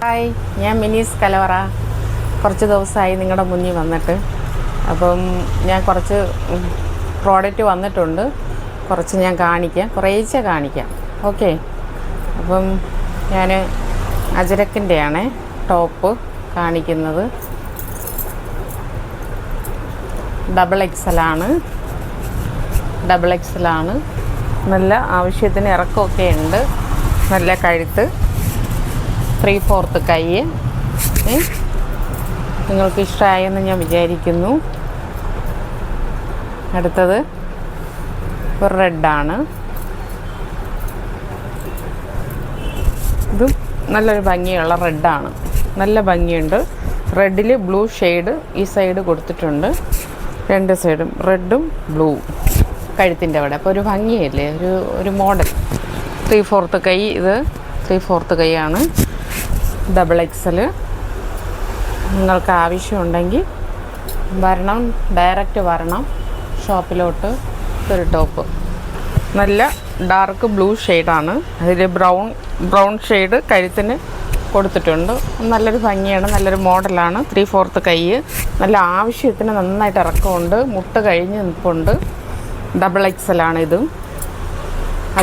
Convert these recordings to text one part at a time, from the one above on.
Hi, ഞാൻ മിനീസ് കലവറ. കുറച്ച് ദിവസമായി നിങ്ങളുടെ മുന്നിൽ വന്നിട്ട്. അപ്പം ഞാൻ കുറച്ച് പ്രോഡക്റ്റ് വന്നിട്ടുണ്ട്. കുറച്ച് ഞാൻ കാണിക്കാം, കുറേശ്ശെ കാണിക്കാം. ഓക്കെ. അപ്പം ഞാൻ അജ്രക്കിൻ്റെയാണ് ടോപ്പ് കാണിക്കുന്നത്. ഡബിൾ എക്സൽ ആണ്. നല്ല ആവശ്യത്തിന് ഇറക്കമൊക്കെ ഉണ്ട്. നല്ല കഴുത്ത്, 3/4 കൈ. നിങ്ങൾക്ക് ഇഷ്ടമായെന്ന് ഞാൻ വിചാരിക്കുന്നു. അടുത്തത് ഒരു റെഡാണ്. ഇതും നല്ലൊരു ഭംഗിയുള്ള റെഡാണ്. നല്ല ഭംഗിയുണ്ട്. റെഡിൽ ബ്ലൂ ഷെയ്ഡ് ഈ സൈഡ് കൊടുത്തിട്ടുണ്ട്. രണ്ട് സൈഡും റെഡും ബ്ലൂ കഴുത്തിൻ്റെ അവിടെ. അപ്പോൾ ഒരു ഭംഗിയല്ലേ, ഒരു മോഡൽ. 3/4 കൈ. ഇത് 3/4 കൈയാണ്. Double XL. നിങ്ങൾക്ക് ആവശ്യമുണ്ടെങ്കിൽ വരണം, ഡയറക്റ്റ് വരണം ഷോപ്പിലോട്ട്. ഒരു ടോപ്പ് നല്ല ഡാർക്ക് ബ്ലൂ ഷെയ്ഡാണ്. അതിൽ ബ്രൗൺ ഷെയ്ഡ് കഴുത്തിന് കൊടുത്തിട്ടുണ്ട്. നല്ലൊരു ഭംഗിയാണ്, നല്ലൊരു മോഡലാണ്. 3/4 കൈ. നല്ല ആവശ്യത്തിന് നന്നായിട്ട് ഇറക്കമുണ്ട്. മുട്ട് കഴിഞ്ഞ് നിൽപ്പുണ്ട്. ഡബിൾ എക്സലാണ്. ഇതും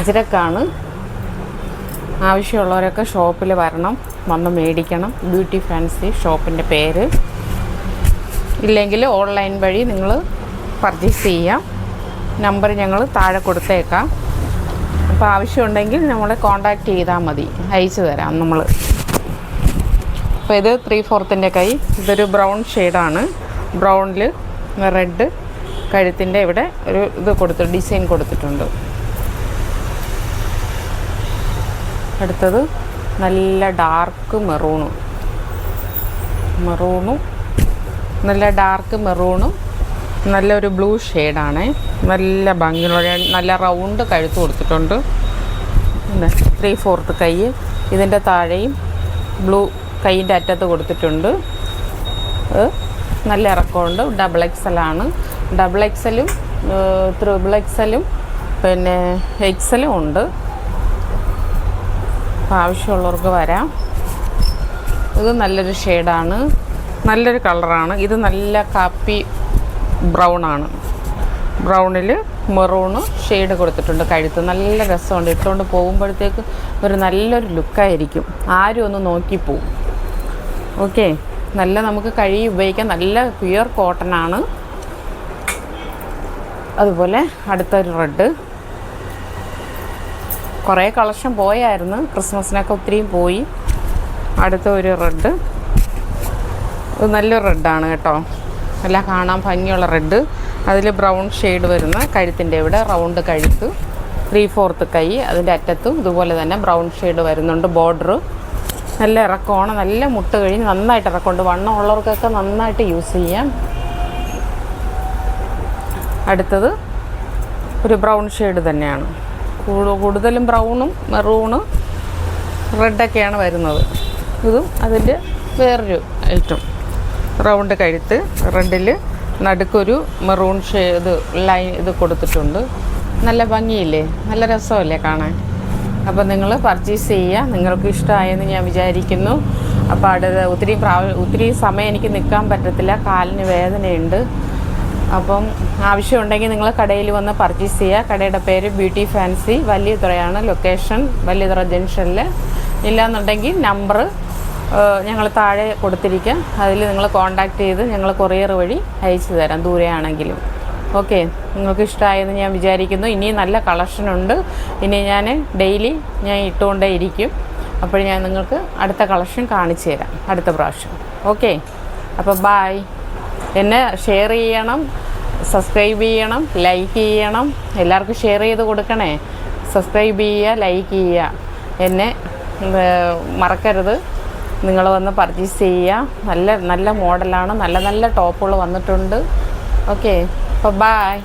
അജ്രക്കാണ്. ആവശ്യമുള്ളവരൊക്കെ ഷോപ്പിൽ വരണം, വന്ന് മേടിക്കണം. ബ്യൂട്ടി ഫാൻസി ഷോപ്പിൻ്റെ പേര്. ഇല്ലെങ്കിൽ ഓൺലൈൻ വഴി നിങ്ങൾ പർച്ചേസ് ചെയ്യാം. നമ്പർ ഞങ്ങൾ താഴെ കൊടുത്തേക്കാം. അപ്പോൾ ആവശ്യമുണ്ടെങ്കിൽ നമ്മളെ കോൺടാക്റ്റ് ചെയ്താൽ മതി, അയച്ചു തരാം നമ്മൾ. അപ്പോൾ ഇത് 3/4 കൈ. ഇതൊരു ബ്രൗൺ ഷെയ്ഡാണ്. ബ്രൗണിൽ റെഡ് കഴുത്തിൻ്റെ ഇവിടെ ഒരു ഡിസൈൻ കൊടുത്തിട്ടുണ്ട്. അടുത്തത് നല്ല ഡാർക്ക് മെറൂണും നല്ല ഡാർക്ക് മെറൂണും നല്ലൊരു ബ്ലൂ ഷെയ്ഡാണ്. നല്ല ഭംഗിയുള്ള നല്ല റൗണ്ട് കഴുത്ത് കൊടുത്തിട്ടുണ്ട്. 3/4 കൈ. ഇതിൻ്റെ താഴെയും ബ്ലൂ കൈയിൻ്റെ അറ്റത്ത് കൊടുത്തിട്ടുണ്ട്. നല്ല ഇറക്കമുണ്ട്. ഡബിൾ എക്സലാണ്. ഡബിൾ എക്സലും ത്രിബിൾ എക്സലും പിന്നെ എക്സലും ഉണ്ട്. ആവശ്യമുള്ളവർക്ക് വരാം. ഇത് നല്ലൊരു ഷെയ്ഡാണ്, നല്ലൊരു കളറാണ്. ഇത് നല്ല കാപ്പി ബ്രൗണാണ്. ബ്രൗണിൽ മെറൂണ് ഷെയ്ഡ് കൊടുത്തിട്ടുണ്ട്. കഴുത്ത് നല്ല രസമുണ്ട്. ഇട്ടുകൊണ്ട് പോകുമ്പോഴത്തേക്ക് നല്ലൊരു ലുക്കായിരിക്കും. ആരും ഒന്ന് നോക്കിപ്പോവും. ഓക്കെ. നല്ല നമുക്ക് കഴുകി ഉപയോഗിക്കാം. നല്ല പ്യുവർ കോട്ടനാണ്. അതുപോലെ അടുത്തൊരു റെഡ്. കുറേ കളക്ഷൻ പോയായിരുന്നു, ക്രിസ്മസിനൊക്കെ ഒത്തിരിയും പോയി. അടുത്ത ഒരു റെഡ്. ഇത് നല്ലൊരു റെഡാണ് കേട്ടോ. നല്ല കാണാൻ ഭംഗിയുള്ള റെഡ്. അതിൽ ബ്രൗൺ ഷെയ്ഡ് വരുന്ന കഴുത്തിൻ്റെ ഇവിടെ റൗണ്ട് കഴുത്ത്. 3/4 കൈ. അതിൻ്റെ അറ്റത്തും ഇതുപോലെ തന്നെ ബ്രൗൺ ഷെയ്ഡ് വരുന്നുണ്ട്. ബോർഡർ നല്ല ഇറക്കമാണ്. നല്ല മുട്ട് കഴിഞ്ഞ് നന്നായിട്ട് ഇറക്കമുണ്ട്. വണ്ണം ഉള്ളവർക്കൊക്കെ നന്നായിട്ട് യൂസ് ചെയ്യാം. അടുത്തത് ഒരു ബ്രൗൺ ഷെയ്ഡ് തന്നെയാണ്. കൂടുതലും ബ്രൗണും മെറൂണും റെഡൊക്കെയാണ് വരുന്നത്. ഇതും അതിൻ്റെ വേറൊരു ഐറ്റം. റൗണ്ട് കഴുത്ത്. റെഡിൽ നടുക്കൊരു മെറൂൺ ഇത് കൊടുത്തിട്ടുണ്ട്. നല്ല ഭംഗിയില്ലേ, നല്ല രസമല്ലേ കാണാൻ. അപ്പോൾ നിങ്ങൾ പർച്ചേസ് ചെയ്യുക. നിങ്ങൾക്ക് ഇഷ്ടമായെന്ന് ഞാൻ വിചാരിക്കുന്നു. അപ്പോൾ ഒത്തിരി സമയം എനിക്ക് നിൽക്കാൻ പറ്റത്തില്ല, കാലിന് വേദനയുണ്ട്. അപ്പം ആവശ്യമുണ്ടെങ്കിൽ നിങ്ങൾ കടയിൽ വന്ന് പർച്ചേസ് ചെയ്യുക. കടയുടെ പേര് ബ്യൂട്ടി ഫാൻസി, വലിയതുറയാണ് ലൊക്കേഷൻ, വലിയതുറ ജംഗ്ഷനിൽ. ഇല്ലയെന്നുണ്ടെങ്കിൽ നമ്പർ ഞങ്ങൾ താഴെ കൊടുത്തിരിക്കാം. അതിൽ നിങ്ങൾ കോൺടാക്റ്റ് ചെയ്ത് ഞങ്ങൾ കൊറിയർ വഴി അയച്ചു തരാം, ദൂരെയാണെങ്കിലും. ഓക്കെ. നിങ്ങൾക്ക് ഇഷ്ടമായെന്ന് ഞാൻ വിചാരിക്കുന്നു. ഇനിയും നല്ല കളക്ഷനുണ്ട്. ഇനി ഞാൻ ഡെയിലി ഇട്ടുകൊണ്ടേ ഇരിക്കും. അപ്പോൾ ഞാൻ നിങ്ങൾക്ക് അടുത്ത കളക്ഷൻ കാണിച്ചു തരാം അടുത്ത പ്രാവശ്യം. ഓക്കെ. അപ്പോൾ ബായ്. എന്നെ ഷെയർ ചെയ്യണം, സബ്സ്ക്രൈബ് ചെയ്യണം, ലൈക്ക് ചെയ്യണം. എല്ലാവർക്കും ഷെയർ ചെയ്ത് കൊടുക്കണേ. സബ്സ്ക്രൈബ് ചെയ്യുക, ലൈക്ക് ചെയ്യുക. എന്നെ മറക്കരുത്. നിങ്ങൾ വന്ന് പർച്ചേസ് ചെയ്യുക. നല്ല മോഡലാണ്. നല്ല ടോപ്പുകൾ വന്നിട്ടുണ്ട്. ഓക്കെ. അപ്പോൾ ബായ്.